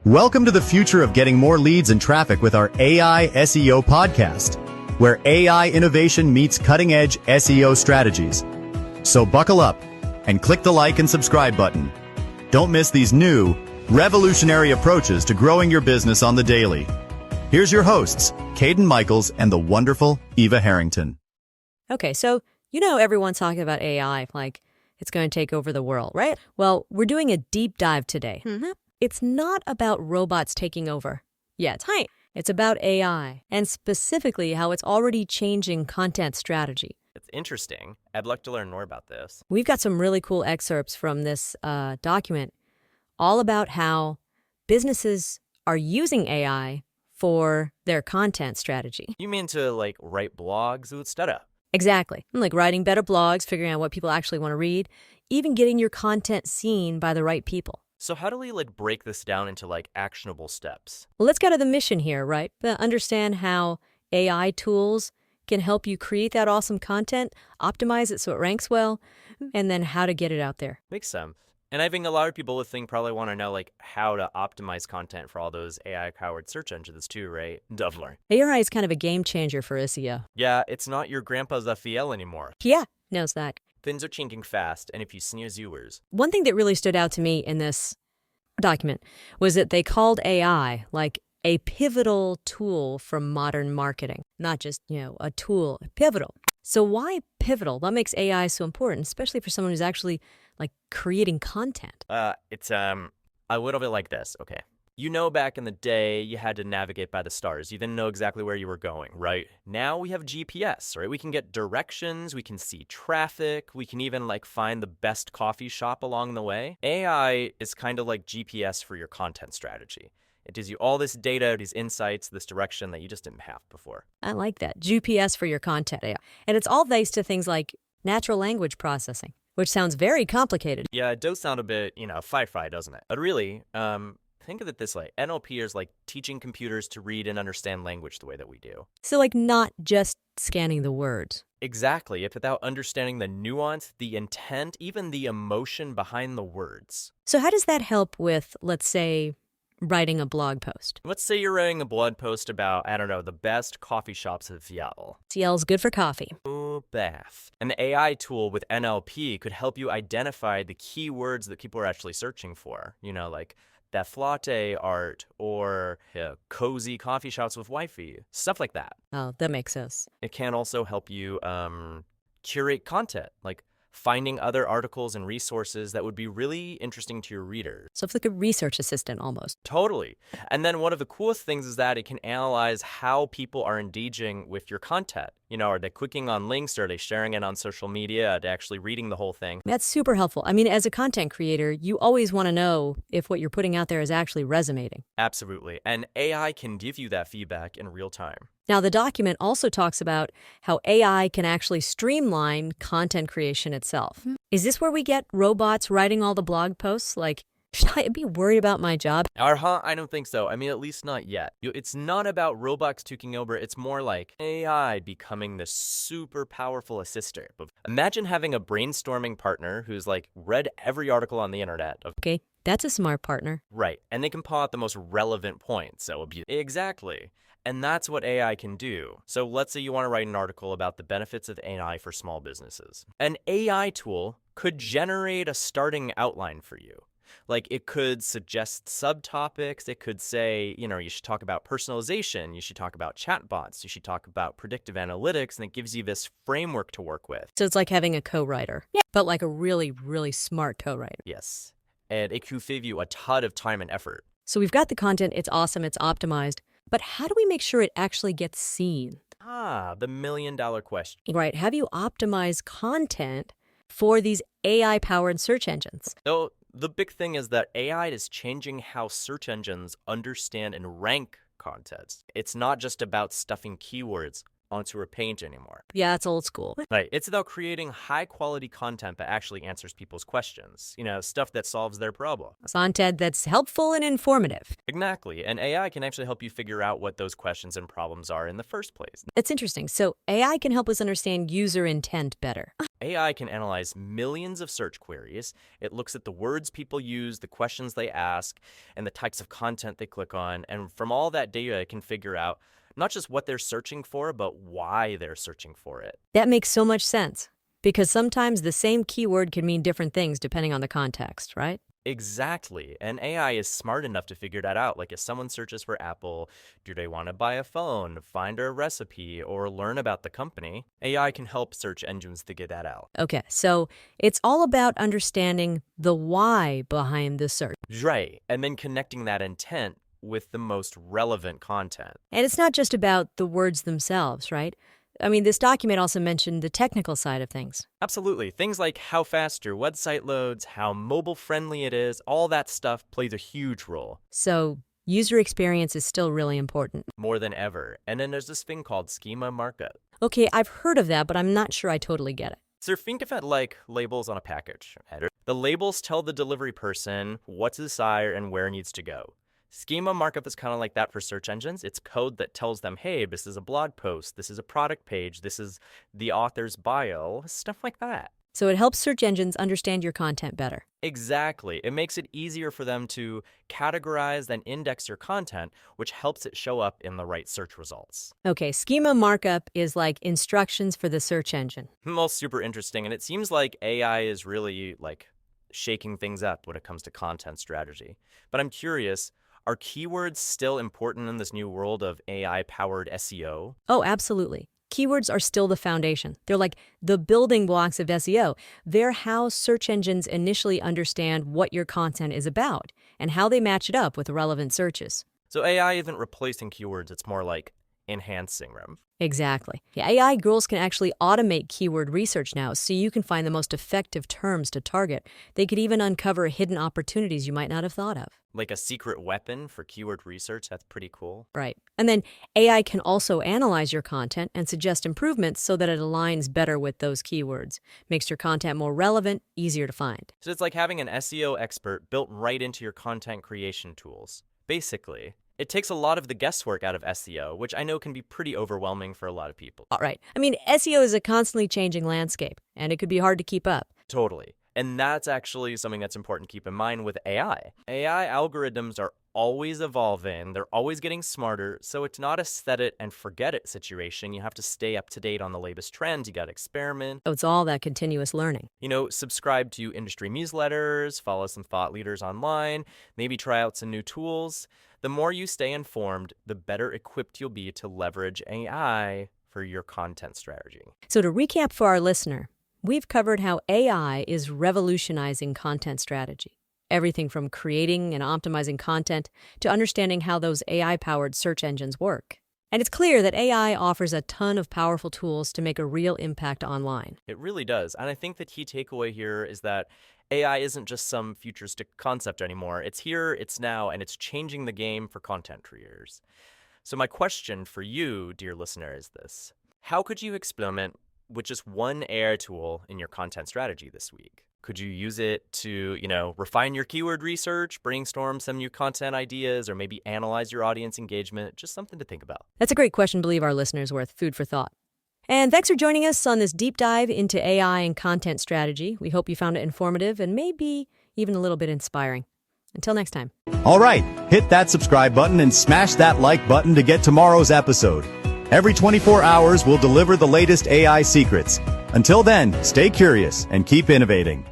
Welcome to the future of getting more leads and traffic with our AI SEO podcast, where AI innovation meets cutting-edge SEO strategies. So buckle up and click the like and subscribe button. Don't miss these new, revolutionary approaches to growing your business on the daily. Here's your hosts, Caden Michaels and the wonderful Eva Harrington. Okay, so everyone's talking about AI, like it's going to take over the world, right? Well, we're doing a deep dive today. It's not about robots taking over yet. It's about AI, and specifically how it's already changing content strategy. It's interesting. I'd like to learn more about this. We've got some really cool excerpts from this document all about how businesses are using AI for their content strategy. You mean to write blogs etc.? Exactly. Like writing better blogs, figuring out what people actually want to read, even getting your content seen by the right people. So how do we break this down into actionable steps? Well, let's go to the mission here, right? Understand how AI tools can help you create that awesome content, optimize it so it ranks well, and then how to get it out there. Makes sense. And I think a lot of people listening probably want to know how to optimize content for all those AI-powered search engines too, right? Definitely. AI is kind of a game changer for SEO. Yeah, it's not your grandpa's FEL anymore. Yeah, knows that. Things are changing fast, and if you sneeze, you worse. One thing that really stood out to me in this document was that they called AI a pivotal tool for modern marketing, not just, a tool, pivotal. So why pivotal? What makes AI so important, especially for someone who's actually creating content? It's a little bit like this, okay? Back in the day, you had to navigate by the stars. You didn't know exactly where you were going, right? Now we have GPS, right? We can get directions, we can see traffic, we can even find the best coffee shop along the way. AI is kind of like GPS for your content strategy. It gives you all this data, these insights, this direction that you just didn't have before. I like that. GPS for your content. Yeah. And it's all thanks to things like natural language processing, which sounds very complicated. Yeah, it does sound a bit, fi-fi, doesn't it? But really, think of it this way. NLP is teaching computers to read and understand language the way that we do. So not just scanning the words. Exactly. It's without understanding the nuance, the intent, even the emotion behind the words. So how does that help with, let's say, writing a blog post? Let's say you're writing a blog post about, the best coffee shops in Seattle. Seattle's good for coffee. Ooh, Beth. An AI tool with NLP could help you identify the key words that people are actually searching for. Beth latte art or cozy coffee shops with Wi-Fi, stuff like that. Oh, that makes sense. It can also help you curate content, finding other articles and resources that would be really interesting to your readers. So it's like a research assistant almost. Totally. And then one of the coolest things is that it can analyze how people are engaging with your content. Are they clicking on links? Are they sharing it on social media? Are they actually reading the whole thing? That's super helpful. As a content creator, you always want to know if what you're putting out there is actually resonating. Absolutely. And AI can give you that feedback in real time. Now, the document also talks about how AI can actually streamline content creation itself. Is this where we get robots writing all the blog posts? Should I be worried about my job? I don't think so. At least not yet. It's not about robots taking over. It's more like AI becoming this super powerful assistant. Imagine having a brainstorming partner who's read every article on the internet. Okay, that's a smart partner. Right, and they can pull out the most relevant points. Exactly. And that's what AI can do. So let's say you want to write an article about the benefits of AI for small businesses. An AI tool could generate a starting outline for you. It could suggest subtopics. It could say, you should talk about personalization. You should talk about chatbots. You should talk about predictive analytics. And it gives you this framework to work with. So it's like having a co-writer, but a really, really smart co-writer. Yes. And it could save you a ton of time and effort. So we've got the content. It's awesome. It's optimized. But how do we make sure it actually gets seen? The million-dollar question. Right. Have you optimized content for these AI-powered search engines? So the big thing is that AI is changing how search engines understand and rank content. It's not just about stuffing keywords onto a page anymore. Yeah, that's old school. Right. It's about creating high-quality content that actually answers people's questions. Stuff that solves their problem. Content that's helpful and informative. Exactly. And AI can actually help you figure out what those questions and problems are in the first place. It's interesting. So AI can help us understand user intent better. AI can analyze millions of search queries. It looks at the words people use, the questions they ask, and the types of content they click on. And from all that data, it can figure out not just what they're searching for, but why they're searching for it. That makes so much sense, because sometimes the same keyword can mean different things depending on the context, right? Exactly. And AI is smart enough to figure that out. Like if someone searches for Apple, do they want to buy a phone, find a recipe, or learn about the company? AI can help search engines figure that out. Okay, so it's all about understanding the why behind the search. Right. And then connecting that intent with the most relevant content. And it's not just about the words themselves, right? I mean, this document also mentioned the technical side of things. Absolutely. Things like how fast your website loads, how mobile friendly it is, all that stuff plays a huge role. So user experience is still really important. More than ever. And then there's this thing called schema markup. Okay, I've heard of that, but I'm not sure I totally get it. So think of it like labels on a package. The labels tell the delivery person what to desire and where it needs to go. Schema markup is kind of like that for search engines. It's code that tells them, hey, this is a blog post, this is a product page, this is the author's bio, stuff like that. So it helps search engines understand your content better. Exactly. It makes it easier for them to categorize and index your content, which helps it show up in the right search results. Okay, schema markup is like instructions for the search engine. Well, super interesting. And it seems like AI is really shaking things up when it comes to content strategy. But I'm curious, are keywords still important in this new world of AI-powered SEO? Oh, absolutely. Keywords are still the foundation. They're like the building blocks of SEO. They're how search engines initially understand what your content is about and how they match it up with relevant searches. So AI isn't replacing keywords, it's more like enhancing them. Exactly. Yeah, AI girls can actually automate keyword research now, so you can find the most effective terms to target. They could even uncover hidden opportunities you might not have thought of. Like a secret weapon for keyword research, that's pretty cool. Right. And then AI can also analyze your content and suggest improvements so that it aligns better with those keywords. Makes your content more relevant, easier to find. So it's like having an SEO expert built right into your content creation tools. Basically, it takes a lot of the guesswork out of SEO, which I know can be pretty overwhelming for a lot of people. All right. I mean, SEO is a constantly changing landscape, and it could be hard to keep up. Totally. And that's actually something that's important to keep in mind with AI. AI algorithms are always evolving. They're always getting smarter. So it's not a set it and forget it situation. You have to stay up to date on the latest trends. You got to experiment. So it's all that continuous learning. Subscribe to industry newsletters, follow some thought leaders online, maybe try out some new tools. The more you stay informed, the better equipped you'll be to leverage AI for your content strategy. So to recap for our listener, we've covered how AI is revolutionizing content strategy. Everything from creating and optimizing content to understanding how those AI-powered search engines work. And it's clear that AI offers a ton of powerful tools to make a real impact online. It really does. And I think the key takeaway here is that AI isn't just some futuristic concept anymore. It's here, it's now, and it's changing the game for content creators. So my question for you, dear listener, is this. How could you experiment with just one AI tool in your content strategy this week? Could you use it to, refine your keyword research, brainstorm some new content ideas, or maybe analyze your audience engagement? Just something to think about. That's a great question. Believe our listeners worth food for thought. And thanks for joining us on this deep dive into AI and content strategy. We hope you found it informative and maybe even a little bit inspiring. Until next time. All right, hit that subscribe button and smash that like button to get tomorrow's episode. Every 24 hours, we'll deliver the latest AI secrets. Until then, stay curious and keep innovating.